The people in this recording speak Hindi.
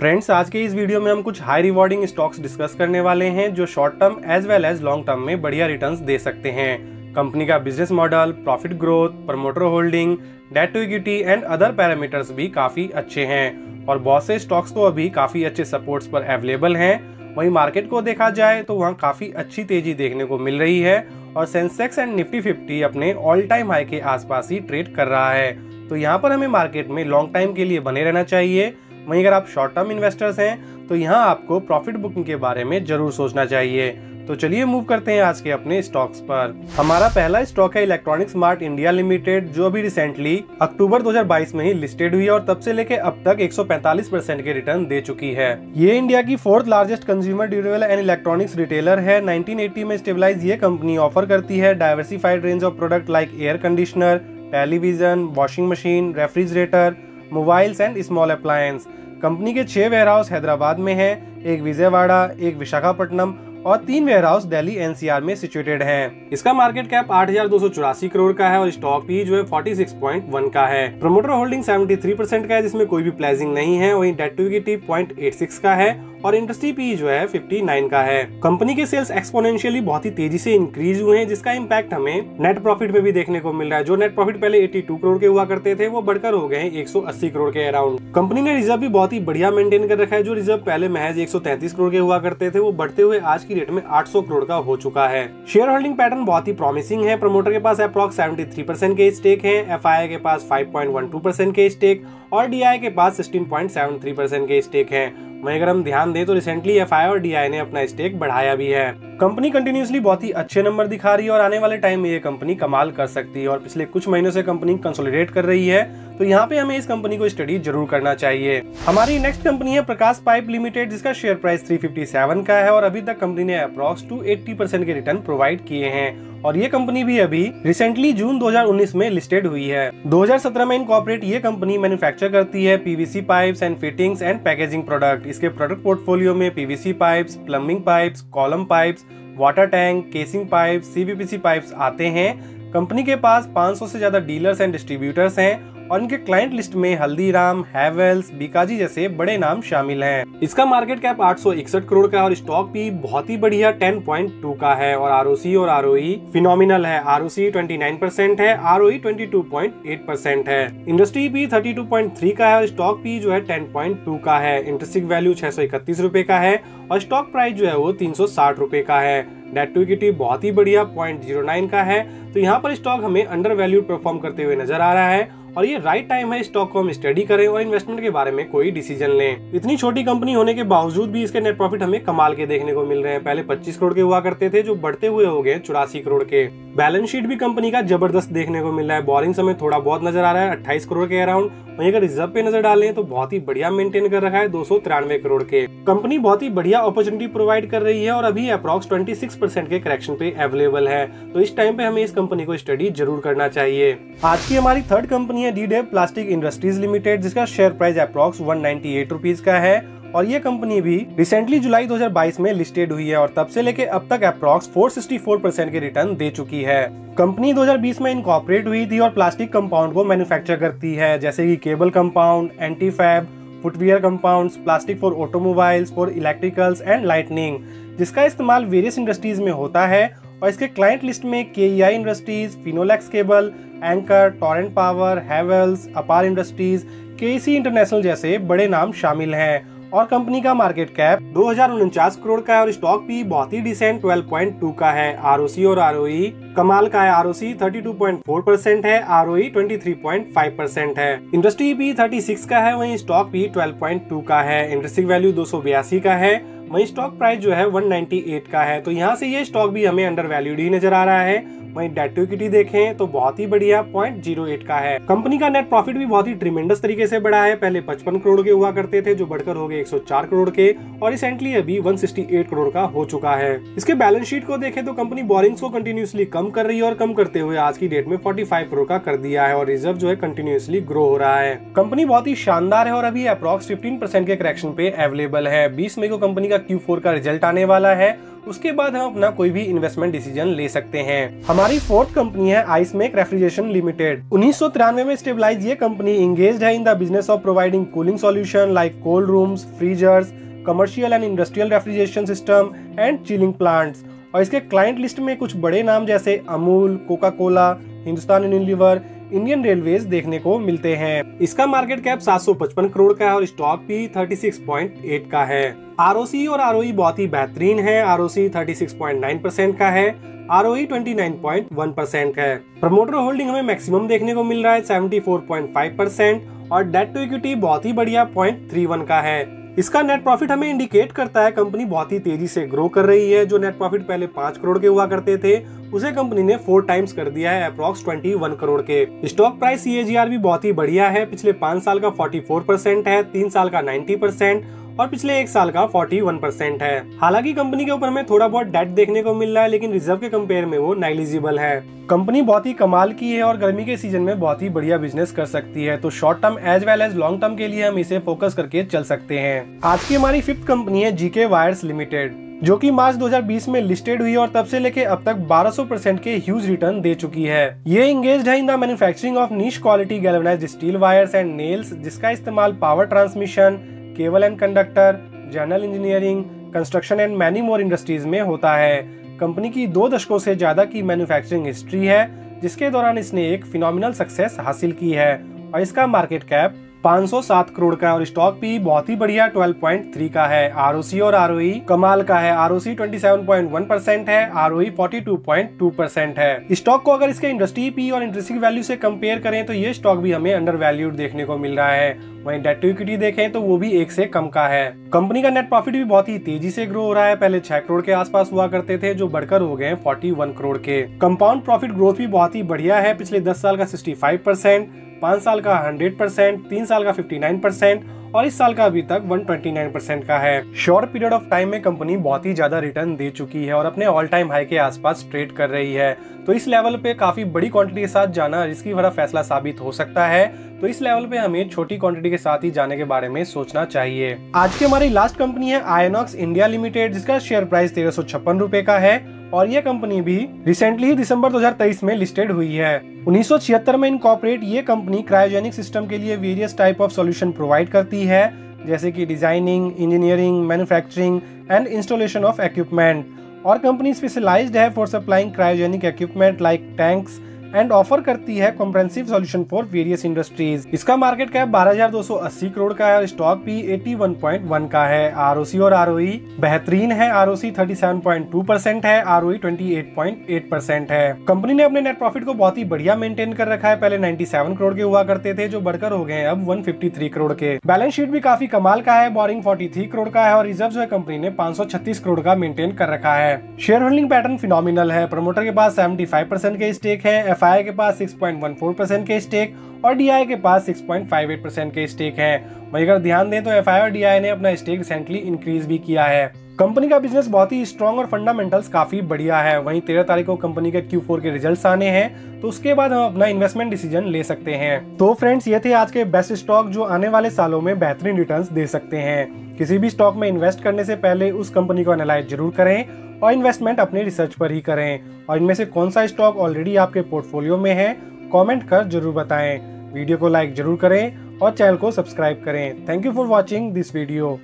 फ्रेंड्स, आज के इस वीडियो में हम कुछ हाई रिवॉर्डिंग स्टॉक्स डिस्कस करने वाले हैं जो short term as well as long term में बढ़िया रिटर्न्स दे सकते हैं। कंपनी का business model, profit growth, promoter holding, debt to equity and other parameters भी काफी अच्छे हैं और बहुत से स्टॉक्स तो अभी काफी अच्छे सपोर्ट्स पर अवेलेबल हैं। वहीं मार्केट को देखा जाए तो वहाँ काफी अच्छी तेजी देखने को मिल रही है और सेंसेक्स एंड निफ्टी 50 अपने ऑल टाइम हाई के आसपास ही ट्रेड कर रहा है। तो यहाँ पर हमें मार्केट में लॉन्ग टाइम के लिए बने रहना चाहिए। वहीं अगर आप शॉर्ट टर्म इन्वेस्टर्स हैं तो यहाँ आपको प्रॉफिट बुकिंग के बारे में जरूर सोचना चाहिए। तो चलिए मूव करते हैं आज के अपने स्टॉक्स पर। हमारा पहला स्टॉक है इलेक्ट्रॉनिक्स मार्ट इंडिया लिमिटेड, जो अभी रिसेंटली अक्टूबर 2022 में ही लिस्टेड हुई है और तब से लेके अब तक 145% के रिटर्न दे चुकी है। ये इंडिया की 4th largest consumer durable and electronics retailer है। 1980 में स्टेबलाइज ये कंपनी ऑफर करती है diversified range of product like air conditioner, television, washing machine, refrigerator, mobiles and small appliance. Company के 6 वेयरहाउस हैदराबाद में है, एक विजयवाड़ा, एक विशाखापट्टनम और 3 वेयरहाउस दिल्ली एनसीआर में सिचुएटेड हैं। इसका मार्केट कैप 8,284 करोड़ का है और स्टॉक पी जो है 46.1 का है। प्रमोटर होल्डिंग 73% का है जिसमें कोई भी प्लेजिंग नहीं है। वहीं डेट टू इक्विटी 0.86 का है और इंडस्ट्री पी जो है 59 का है। कंपनी के सेल्स एक्सपोनेंशियली बहुत ही तेजी से इंक्रीज हुए हैं जिसका इम्पैक्ट हमें नेट प्रॉफिट में भी देखने को मिल रहा है। जो नेट प्रॉफिट पहले 82 करोड़ के हुआ करते थे वो बढ़कर हो गए 180 करोड़ के अराउंड। कंपनी ने रिजर्व भी बहुत ही बढ़िया मेंटेन कर रखा है। जो रिजर्व पहले महज 133 करोड़ के हुआ करते थे वो बढ़ते हुए आज की डेट में 800 करोड़ का हो चुका है। शेयर होल्डिंग पैटर्न बहुत ही प्रॉमिसिंग है। प्रमोटर के पास अप्रॉक्स 73% के स्टेक है, एफआईआई के पास 5.12% के स्टेक और डीआई के पास 16.73% के स्टेक है। वहीं अगर हम ध्यान दें तो रिसेंटली एफआई और डीआई ने अपना स्टेक बढ़ाया भी है। कंपनी कंटिन्यूसली बहुत ही अच्छे नंबर दिखा रही है और आने वाले टाइम में ये कंपनी कमाल कर सकती है और पिछले कुछ महीनों से कंपनी कंसोलिडेट कर रही है। तो यहाँ पे हमें इस कंपनी को स्टडी जरूर करना चाहिए। हमारी नेक्स्ट कंपनी है प्रकाश पाइप लिमिटेड, जिसका शेयर प्राइस 357 का है और अभी तक कंपनी ने अप्रॉक्स 280% के रिटर्न प्रोवाइड किए हैं और ये कंपनी भी अभी रिसेंटली जून 2019 में लिस्टेड हुई है। 2017 में इनकॉर्पोरेट ये कंपनी मैन्युफैक्चर करती है PVC pipes and fittings and packaging product. इसके प्रोडक्ट पोर्टफोलियो में PVC pipes, plumbing pipes, column pipes, water tank, casing pipes, CVPC pipes आते हैं। कंपनी के पास 500 से ज्यादा डीलर्स एंड डिस्ट्रीब्यूटर्स हैं और इनके क्लाइंट लिस्ट में हल्दीराम, हैवेल्स, बीकाजी जैसे बड़े नाम शामिल हैं। इसका मार्केट कैप 861 करोड़ का है और स्टॉक भी बहुत ही बढ़िया 10.2 का है और आरओसी और आरओई फिनोमिनल है। आरओसी 29% है, आरओई 22.8% है। इंडस्ट्री भी 32.3 का है और स्टॉक भी जो है 10.2 का है। इंटरेस्टिंग वैल्यू 631 रुपए का है और स्टॉक प्राइस जो है वो 360 रुपए का है। डेट टू इक्विटी बहुत ही बढ़िया 0.09 का है। तो यहाँ पर स्टॉक हमें अंडर वैल्यूड परफॉर्म करते हुए नजर आ रहा है और ये राइट टाइम है स्टॉक को हम स्टडी करें और इन्वेस्टमेंट के बारे में कोई डिसीजन लें। इतनी छोटी कंपनी होने के बावजूद भी इसके नेट प्रॉफिट हमें कमाल के देखने को मिल रहे हैं। पहले 25 करोड़ के हुआ करते थे जो बढ़ते हुए हो गए 84 करोड़ के। बैलेंस शीट भी कंपनी का जबरदस्त देखने को मिल रहा है। बोरिंग समय थोड़ा बहुत नजर आ रहा है 28 करोड़ के अराउंड। वहीं अगर रिजर्व पे नजर डालें तो बहुत ही बढ़िया मेंटेन कर रखा है 293 करोड़ के। कंपनी बहुत ही बढ़िया अपॉर्चुनिटी प्रोवाइड कर रही है और अभी अप्रॉक्स 26% के करेक्शन पे अवेलेबल है। तो इस टाइम पे हमें इस कंपनी को स्टडी जरूर करना चाहिए। आज की हमारी थर्ड कंपनी है डीडेव प्लास्टिक इंडस्ट्रीज लिमिटेड, जिसका शेयर प्राइस अप्रॉक्स 198 रुपीज का है और ये कंपनी भी रिसेंटली जुलाई 2022 में लिस्टेड हुई है और तब से लेके अब तक अप्रॉक्स 464% के रिटर्न दे चुकी है। कंपनी 2020 में इनकॉर्पोरेट हुई थी और प्लास्टिक कंपाउंड को मैन्युफैक्चर करती है जैसे कि cable compound, anti fab, footwear compounds, plastic for automobiles, for electricals and lightning, जिसका इस्तेमाल वेरियस इंडस्ट्रीज में होता है और इसके क्लाइंट लिस्ट में KEI industries, Finolex cable, Anchor, Torrent Power, Havells, Apar industries, केसी इंटरनेशनल जैसे बड़े नाम शामिल हैं और कंपनी का मार्केट कैप 2049 करोड़ का है और स्टॉक भी बहुत ही डिसेंट 12.2 का है। आरओसी और आरओई कमाल का है। आरओसी 32.4% है, आरओई 23.5% है। इंडस्ट्री भी 36 का है, वहीं स्टॉक भी 12.2 का है। इंटरेस्टिंग वैल्यू 282 का है, वहीं स्टॉक प्राइस जो है 198 का है। तो यहाँ से ये स्टॉक भी हमें अंडर वैल्यूड ही नजर आ रहा है। वहीं डेट टू इक्विटी देखें तो बहुत ही बढ़िया 0.08 का है। कंपनी का नेट प्रॉफिट भी बहुत ही ट्रिमेंडस तरीके से बढ़ा है। पहले 55 करोड़ के हुआ करते थे जो बढ़कर हो गए 104 करोड़ के और रिसेंटली अभी 168 करोड़ का हो चुका है। इसके बैलेंस शीट को देखें तो कंपनी बोरिंग्स को कंटिन्यूसली कम कर रही है और कम करते हुए आज की डेट में 45 करोड़ का कर दिया है और रिजर्व जो है कंटिन्यूसली ग्रो हो रहा है। कंपनी बहुत ही शानदार है और अभी अप्रॉक्स 15% के करेक्शन पे अवेलेबल है। 20 मई को कंपनी का Q4 का रिजल्ट आने वाला है उसके बाद हम अपना कोई भी इन्वेस्टमेंट डिसीजन ले सकते हैं। हमारी फोर्थ कंपनी है आइसमेक रेफ्रिजरेशन लिमिटेड। 1993 में स्टेबलाइज ये कंपनी इंगेज्ड है in the business of providing cooling solution like cold rooms, freezers, commercial and industrial refrigeration system and chilling plants. और इसके क्लाइंट लिस्ट में कुछ बड़े नाम जैसे Amul, Coca Cola, Hindustan Unilever, Indian railways देखने को मिलते हैं। इसका मार्केट कैप 755 करोड़ का है और स्टॉक भी 36.8 का है। आरओसी और आरओई बहुत ही बेहतरीन है। आरओसी 36.9% का है, आरओई 29.1% है। प्रमोटर होल्डिंग हमें मैक्सिमम देखने को मिल रहा है 74.5% और डेट टू इक्विटी बहुत ही बढ़िया 0.31 का है। इसका नेट प्रॉफिट हमें इंडिकेट करता है कंपनी बहुत ही तेजी से ग्रो कर रही है। जो नेट प्रॉफिट पहले 5 करोड़ के हुआ करते थे उसे कंपनी ने 4 टाइम्स कर दिया है, अप्रॉक्स 21 करोड़ के। स्टॉक प्राइस CAGR भी बहुत ही बढ़िया है। पिछले 5 साल का 44% है, 3 साल का 90% और पिछले 1 साल का 41% है। हालांकि कंपनी के ऊपर हमें थोड़ा बहुत डेट देखने को मिल रहा है, लेकिन रिजर्व के कंपेयर में वो नेग्लिजिबल है। कंपनी बहुत ही कमाल की है और गर्मी के सीजन में बहुत ही बढ़िया बिजनेस कर सकती है। तो short term as well as long term के लिए हम इसे फोकस करके चल सकते हैं। आज की हमारी 5th कंपनी है GK वायर्स लिमिटेड, जो कि मार्च 2020 में लिस्टेड हुई और तब से लेके अब तक 1200% के ह्यूज रिटर्न दे चुकी है। ये इंगेज्ड है in the manufacturing of niche quality galvanised steel wires and nails, जिसका इस्तेमाल power transmission, cable and conductor, general engineering, construction and many more industries में होता है। कंपनी की 2 दशकों से ज्यादा की मैन्युफैक्चरिंग हिस्ट्री है, जिसके दौरान इसने एक फिनोमिनल सक्सेस हासिल की है और इसका मार्केट कैप 507 करोड़ का है और स्टॉक भी बहुत ही बढ़िया 12.3 का है। आरओसी और आरओई कमाल का है। आरओसी 27.1% है, आरओई 42.2% है। स्टॉक को अगर इसके इंडस्ट्री पी और इंट्रिंसिक वैल्यू से कंपेयर करें तो ये स्टॉक भी हमें अंडर वैल्यूड देखने को मिल रहा है। वहीं डेट टू इक्विटी देखें तो वो भी 1 से कम का है। कंपनी का नेट प्रॉफिट भी बहुत ही तेजी से ग्रो हो रहा है। पहले 6 करोड़ के आसपास हुआ करते थे, जो बढ़कर हो गए 41 करोड़ के। कंपाउंड प्रॉफिट ग्रोथ भी बहुत ही बढ़िया है। पिछले 10 साल का 65%, 5 साल का 100%, 3 साल का 59% और इस साल का अभी तक 129% का है। शॉर्ट पीरियड ऑफ टाइम में कंपनी बहुत ही ज्यादा रिटर्न दे चुकी है और अपने ऑल टाइम हाई के आसपास ट्रेड कर रही है। तो इस लेवल पे काफी बड़ी क्वांटिटी के साथ जाना रिस्की भरा फैसला साबित हो सकता है। तो इस लेवल पे हमें छोटी क्वांटिटी के साथ ही जाने के बारे में सोचना चाहिए। आज की हमारी लास्ट कंपनी है आयनॉक्स इंडिया लिमिटेड, जिसका शेयर प्राइस 1356 रुपए का है और ये कंपनी भी रिसेंटली ही दिसंबर 2023 में लिस्टेड हुई है। 1976 में इनकॉर्पोरेट ये कंपनी क्रायोजेनिक सिस्टम के लिए various type of solution provide करती है, जैसे कि designing, engineering, manufacturing and installation of equipment. और कंपनी स्पेशलाइज्ड है for supplying cryogenic equipment like tanks and offer करती है comprehensive solution for various industries. इसका मार्केट कैप 12,280 करोड़ का है और स्टॉक भी 81.1 का है। आरओसी और आरओई बेहतरीन है। आरओसी 37.2% है, आरओई 28.8% है। कंपनी ने अपने नेट प्रॉफिट को बहुत ही बढ़िया मेंटेन कर रखा है। पहले 97 करोड़ के हुआ करते थे, जो बढ़कर हो गए हैं अब 153 करोड़ के। बैलेंस शीट भी काफी कमाल का है। बोरिंग 43 करोड़ का है और रिजर्व जो है कंपनी ने 536 करोड़ का मेंटेन कर रखा है। शेयर होल्डिंग पैटर्न फिनोमिनल है। प्रमोटर के पास 75% के स्टेक है, एफआई के पास 6.14% के स्टेक और डीआई के पास 6.58% के स्टेक हैं। वहीं अगर ध्यान दें तो एफआई और डीआई ने अपना स्टेक रिसेंटली इंक्रीज भी किया है। कंपनी का बिजनेस बहुत ही स्ट्रॉन्ग और फंडामेंटल्स काफी बढ़िया है। वहीं 13 तारीख को कंपनी के Q4 के रिजल्ट्स आने हैं, तो उसके बाद हम अपना इन्वेस्टमेंट डिसीजन ले सकते हैं। तो फ्रेंड्स, ये थे आज के बेस्ट स्टॉक जो आने वाले सालों में बेहतरीन रिटर्न्स दे सकते हैं। किसी भी स्टॉक में इन्वेस्ट करने से पहले उस कंपनी को एनालाइज जरूर करें और इन्वेस्टमेंट अपने रिसर्च पर ही करें। और इनमें से कौन सा स्टॉक ऑलरेडी आपके पोर्टफोलियो में है, कमेंट कर जरूर बताएं। वीडियो को लाइक जरूर करें और चैनल को सब्सक्राइब करें। Thank you for watching this video.